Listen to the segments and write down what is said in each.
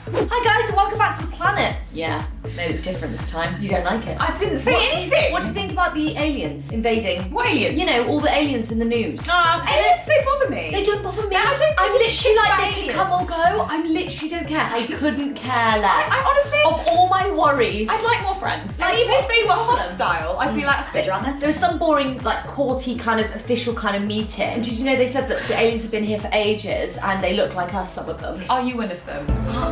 Hi guys, and welcome back to the planet. Yeah, made it different this time. You don't like it. I didn't say anything. What do you think about the aliens invading? What aliens? You know, all the aliens in the news. Aliens don't bother me. They don't bother me. I don't I'm give a literally shit like, about they can aliens. come or go. I literally don't care. I couldn't care less. I honestly, Of all my worries. I'd like more friends. Like, and even if they were what's the problem? hostile, I'd be like, that's a bit drama. There was some boring, like, courty kind of official kind of meeting. And did you know they said that the aliens have been here for ages and they look like us, some of them? Are you one of them?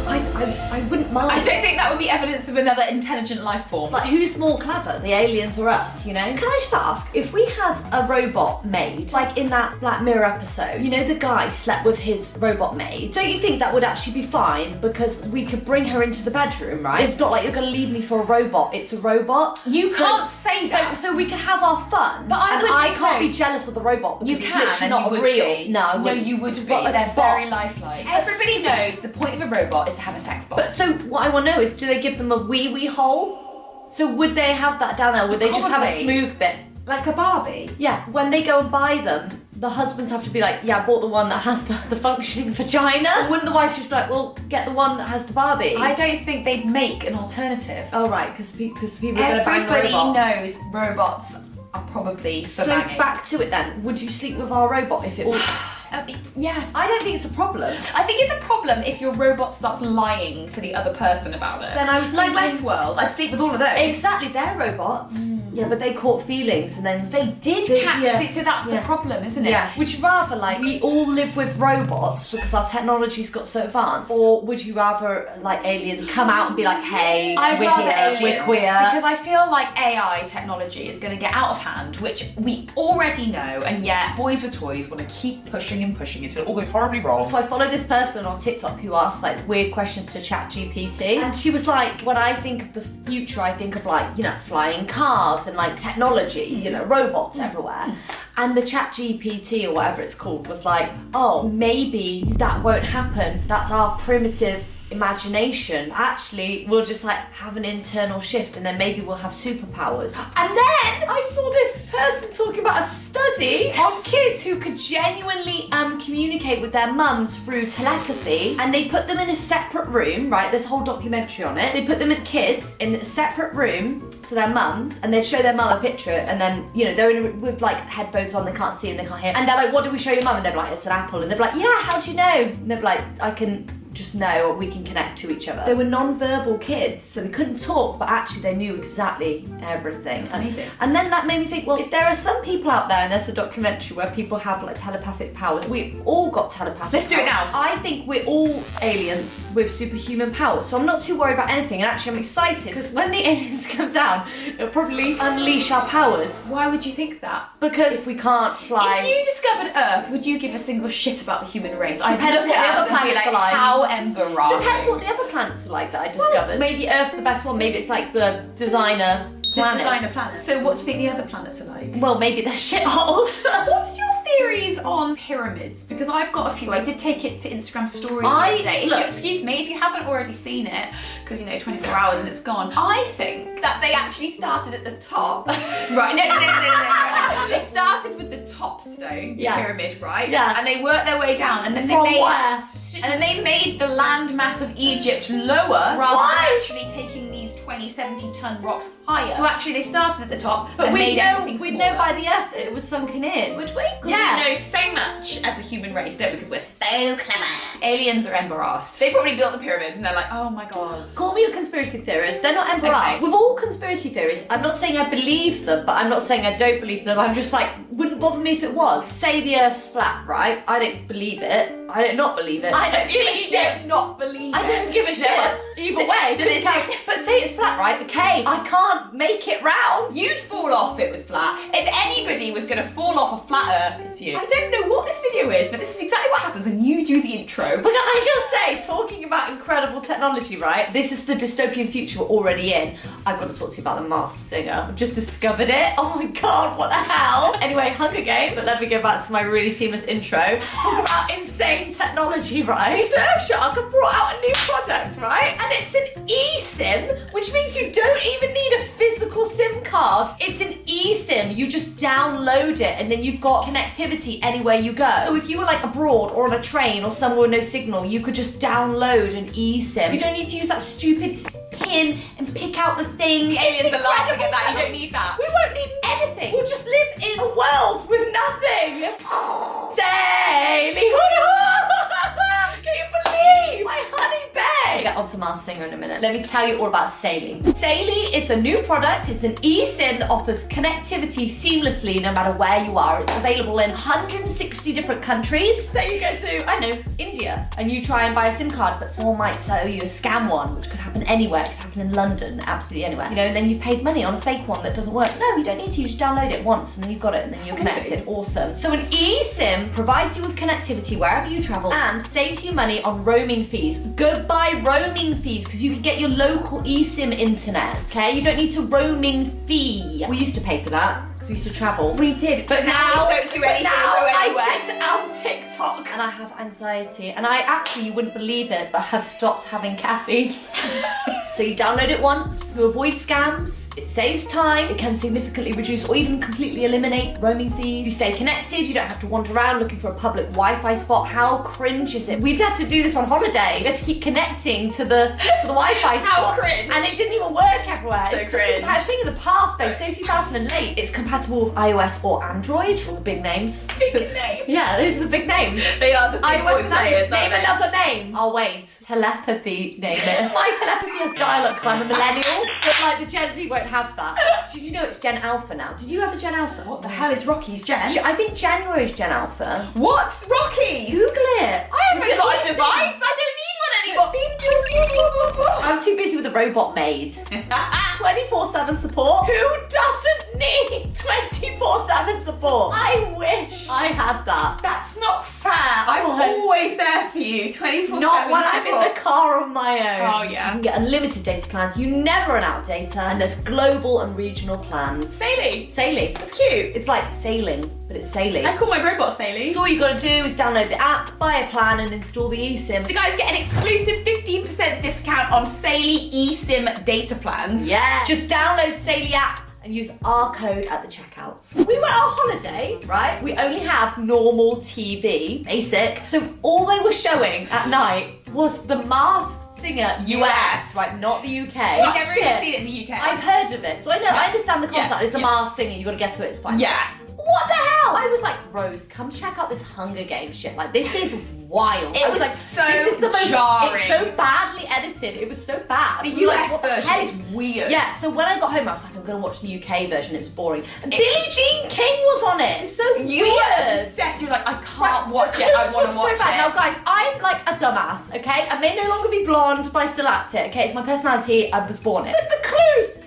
I wouldn't mind. I don't think that would be evidence of another intelligent life form. Like, who's more clever, the aliens or us, you know? Can I just ask, if we had a robot maid, like in that Black Mirror episode, you know, the guy slept with his robot maid, don't you think that would actually be fine? Because we could bring her into the bedroom, right? It's not like you're going to leave me for a robot, it's a robot. You can't say that. So we can have our fun. But I wouldn't can't know. be jealous of the robot because You it's can, literally and not you would real. be. No, I No, wouldn't. you would be. But it's They're a bot. very lifelike. Everybody knows the point of a robot is to have a sex bot. But so what I want to know is, do they give them a wee hole? So would they have that down there? Would they just have a Probably. smooth bit? Like a Barbie. Yeah, when they go and buy them, the husbands have to be like, yeah, I bought the one that has the functioning vagina. Or wouldn't the wife just be like, well, get the one that has the Barbie? I don't think they'd make an alternative. Oh, right, because people are going to bang the Everybody robot. knows robots are probably for So banging. back to it then. Would you sleep with our robot if it was... Yeah. I don't think it's a problem. I think it's a problem if your robot starts lying to the other person about it. Then I was like thinking- Westworld, I'd sleep with all of those. Exactly, they're robots. Yeah, but they caught feelings and then... They did catch yeah. it, so that's the Yeah. problem, isn't it? Yeah. Would you rather, like, we all live with robots because our technology's got so advanced? Or would you rather, like, aliens come out and be like, hey, I'd we're rather here, aliens, we're queer? because I feel like AI technology is going to get out of hand, which we already know, and yet boys with toys want to keep pushing and pushing until it all goes horribly wrong. So I follow this person on TikTok who asks like weird questions to ChatGPT, and she was like, when I think of the future, I think of like, you know, flying cars and like technology, you know, robots everywhere. And the ChatGPT or whatever it's called was like, oh, maybe that won't happen. That's our primitive imagination. Actually, we'll just like have an internal shift and then maybe we'll have superpowers. And then I saw this person talking about a study on kids who could genuinely communicate with their mums through telepathy, and they put them in a separate room, right? There's a whole documentary on it. They put them in kids in a separate room to their mums, and they'd show their mum a picture, and then, you know, they're in with like headphones on, they can't see and they can't hear. And they're like, what do we show your mum? And they're like, it's an apple. And they're like, yeah, how do you know? And they're like, I can just know, or we can connect to each other. They were non-verbal kids, so they couldn't talk, but actually they knew exactly everything. That's amazing. And then that made me think, well, if there are some people out there, and there's a documentary where people have like telepathic powers, we've all got telepathic Let's do it powers. now. I think we're all aliens with superhuman powers, so I'm not too worried about anything, and actually I'm excited, because when the aliens come down, it'll probably unleash our powers. Why would you think that? Because if we can't fly... If you discovered Earth, would you give a single shit about the human race? Depends what the other planets are like. How embarrassing. Depends what the other planets are like that I discovered. Maybe Earth's the best one, maybe it's like the designer planet. The designer planet. So what do you think the other planets are like? Well, maybe they're shitholes. What's your theories on pyramids? Because I've got a few. I did take it to Instagram stories the I- other day. look- Excuse me, if you haven't already seen it, because you know, 24 hours and it's gone. I think that they actually started at the top. Right, no. They started with the top stone pyramid, right? Yeah. And they worked their way down, and then From where? And then they made the land mass of Egypt lower, rather Why? than actually taking these 70 ton rocks higher. So actually they started at the top, But and we made everything know smaller. by the Earth that it was sunken in, would we? Yeah. We know so much as the human race, don't we? Because we're so clever. Aliens are embarrassed. They probably built the pyramids and they're like, oh my god. Call me a conspiracy theorist. They're not embarrassed. Okay. With all conspiracy theories, I'm not saying I believe them, but I'm not saying I don't believe them. I'm just like, wouldn't bother me if it was. Say the Earth's flat, right? I don't believe it. I don't not believe it. I don't give a really shit. don't not believe I it. don't give a shit. No. Either way, Then it's count. different. But say it's flat, right? Okay, I can't make it round. You'd fall off if it was flat. If anybody was going to fall off a flat Earth, it's you. I don't know what this video is, but this is exactly what happens when you do the intro. But can I just say, talking about incredible technology, right? This is the dystopian future we're already in. I've got to talk to you about the Masked Singer. I've just discovered it. Oh my god, what the hell? Anyway, Hunger Games. But let me go back to my really seamless intro. Talk about insane technology, right? Surfshark have brought out a new product, right? And it's an eSim, which means you don't even need a physical SIM card. It's an eSIM. You just download download it, and then you've got connectivity anywhere you go. So if you were like abroad or on a train or somewhere with no signal, you could just download an eSIM. You don't need to use that stupid pin and pick out the thing. The aliens are laughing at that. You don't need that. We won't need anything. We'll just live in a world with nothing. Saily. Can you believe? My honey bear. We'll get onto Mars Singer in a minute. Let me tell you all about Saily. Saily is a new product. It's an eSIM that offers connectivity seamlessly no matter where you are. It's available in 160 different countries. Say you go to, I know, India, and you try and buy a SIM card, but someone might sell you a scam one, which could happen anywhere. It could happen in London, absolutely anywhere. You know, and then you've paid money on a fake one that doesn't work. No, you don't need to. You just download it once, and then you've got it, and then you're connected. Awesome. So an eSIM provides you with connectivity wherever you travel and saves you money on roaming fees. Goodbye roaming fees, because you can get your local eSIM internet, okay? You don't need to roaming fee. We used to pay for that, because we used to travel. We did, but now we don't do anything. I sit on TikTok and I have anxiety, and I actually, you wouldn't believe it, but have stopped having caffeine. So you download it once, you avoid scams, it saves time, it can significantly reduce or even completely eliminate roaming fees. You stay connected, you don't have to wander around looking for a public Wi-Fi spot. How cringe is it? We've had to do this on holiday. We had to keep connecting to the Wi-Fi spot. How cringe. And it didn't even work everywhere. So it's cringe. just a thing of the past though, so 2008. It's compatible with iOS or Android, all the big names. Big names. Yeah, those are the big names. They are the big iOS boy players, Name aren't they? another name. I'll wait. Telepathy, name it. My telepathy has dial-up because I'm a millennial, but like the Gen Z won't have that. Did you know it's Gen Alpha now? Did you have a Gen Alpha? What the hell is Rocky's Gen? I think January is Gen Alpha. What's Rocky's? Google it. I haven't got a device. I don't need one anymore. I'm too busy with the robot maid. 24/7 support. Who doesn't need 24/7 support? I wish I had that. That's not fair. I'm always there for you, 24/7. Not when I'm in the car on my own. Oh yeah. You can get unlimited data plans. You never run out of data, and there's global and regional plans. Saily. Saily. That's cute. It's like sailing, but it's Saily. I call my robot Saily. So all you got to do is download the app, buy a plan, and install the eSIM. So guys, get an exclusive 15% discount on Saily eSIM data plans. Yeah. Just download Saily app and use our code at the checkouts. We went on holiday, right? We only had normal TV, basic. So all they were showing at night was the Masked Singer US, right? Not the UK. We've never even seen it in the UK. I've heard of it, so I know. I understand the concept. Yeah. It's a Masked Singer. You got to guess who it is. Fine. Yeah. What the hell? I was like, Rose, come check out this Hunger Games shit. Like, this is wild. It I was like, so this is the most, jarring. It's so badly edited. It was so bad. The We were US what the version hell? is weird. Yeah, so when I got home, I was like, I'm going to watch the UK version. It was boring. And Billie Jean King was on it. It was so You weird. were obsessed. You're like, I can't watch it. I want to watch so bad. it. Now, guys, I'm like a dumbass, okay? I may no longer be blonde, but I still act it, okay? It's my personality. I was born it. But the clues,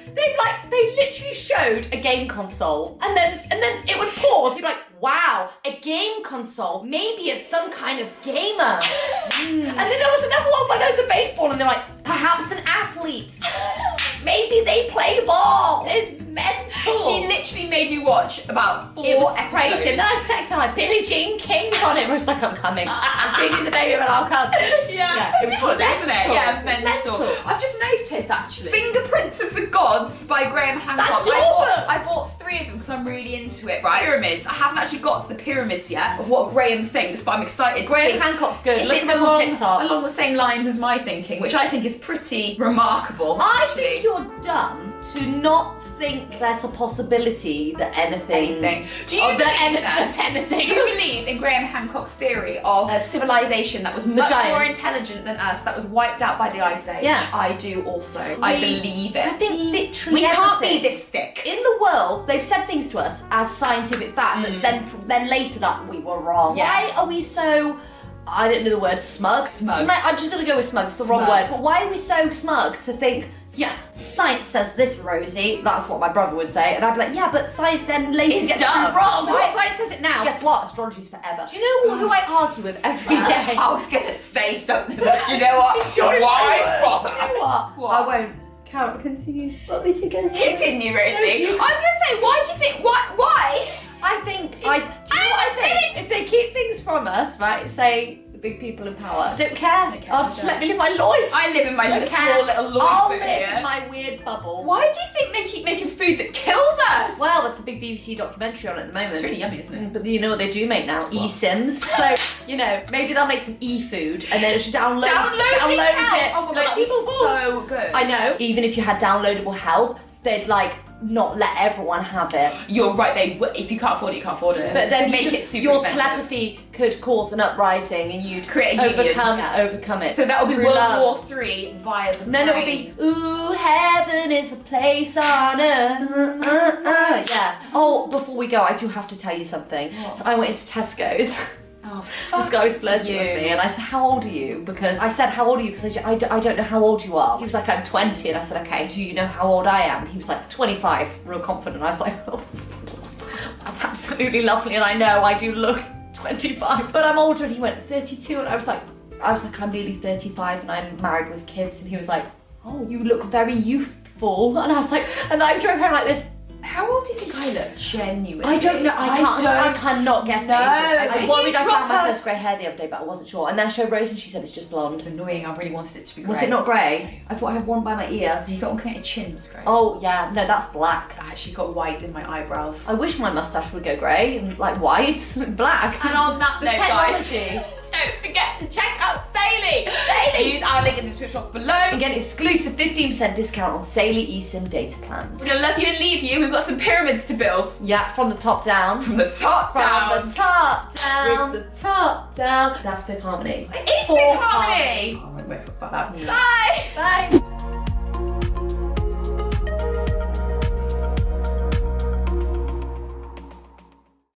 they literally showed a game console, and then it would pause. You'd be like, wow, a game console. Maybe it's some kind of gamer. And then there was another one where there was a baseball, and they're like, perhaps an athlete. Maybe they play ball. It's mental. She literally made me watch about 4 It was episodes. crazy. And then I texted her like, Billie Jean King's on it. I was like, I'm coming. I'm feeding the baby, but I'll come. Yeah, it was holiday, isn't it? Yeah, mental. Mental. I've just noticed actually. Fingerprints of the Gods by Graham Hancock. That's your book. I bought 3 of them because I'm really into it. Right, pyramids. I haven't actually got to the pyramids yet of what Graham thinks, but I'm excited. Graham to see Hancock's good. if Look it's at him on along, TikTok. along the same lines as my thinking, which I think is pretty remarkable. I actually. think you're dumb to not think there's a possibility that anything. Do you Oh, believe that Do anything? you believe in Graham Hancock's theory of a civilization that was much more intelligent than us, that was wiped out by the Ice Age? Yeah. I do also. I believe I it. think literally We can't be everything. this thick. In the world, they've said things to us as scientific fact that's then later that we were wrong. Yeah. Why are we so... I don't know the word smug. Smug. I'm just gonna go with smug. It's the wrong Smug. word. But why are we so smug to think, yeah, science says this, Rosie. That's what my brother would say, and I'd be like, yeah, but science then later It's gets dumb. wrong. Right. Science says it now. Guess what? Astrology's forever. Do you know who I argue with every day? I was gonna say something, but do you know what? Join Why Do bother? you know what? What? I won't. Carol, continue. What was you gonna say? Continue, Rosie. I was gonna say, why do you think? Why? I think. Do you know what I think? If they keep things from us, right? Say the big people in power. I don't care. Just let me live my life. I live in my little small little life I'll bit live here. in my weird bubble. Why do you think they keep making food that kills us? Well, there's a big BBC documentary on it at the moment. It's really yummy, isn't it? But you know what they do make now? eSims. So, you know, maybe they'll make some e-food and then just download it. Oh my god, that'd be so good. I know. Even if you had downloadable health, they'd like not let everyone have it. You're right. If you can't afford it, you can't afford it. But then make it super your expensive. telepathy could cause an uprising, and you'd create a union. overcome it. So that would be Through love. World War III via the No, it would be, ooh, heaven is a place on earth. Yeah. Oh, before we go, I do have to tell you something. What? So I went into Tesco's. Oh, This guy was flirting with me, and I said, how old are you? Because I said, how old are you? Because I don't know how old you are. He was like, I'm 20, and I said, okay, do you know how old I am? And he was like, 25, real confident. I was like, oh, that's absolutely lovely, and I know I do look 25, but I'm older. And he went 32, and I was like, I'm nearly 35, and I'm married with kids. And he was like, oh, you look very youthful. And I was like, and I drove home like this. How old do you think I look? Genuinely. I don't know. I cannot guess know. ages. I worried I found my us? first grey hair the other day, but I wasn't sure. And then I showed Rosie, and she said it's just blonde. It's annoying. I really wanted it to be grey. Was it not grey? I thought I had one by my ear. You got one connected chin. That's great. Oh yeah, no, that's black. I actually got white in my eyebrows. I wish my moustache would go grey and like white, black. And on that note, guys, Technology. don't forget to check out Saily. Use our link in the description box below. And get exclusive 15% discount on Saily eSim data plans. We're gonna love you and leave you. We've got some pyramids to build. Yeah, from the top down. From the top down. From the top down. With the top down. That's Fifth Harmony. It is Fourth Fifth Harmony. Oh, I won't talk about that. Bye. Bye.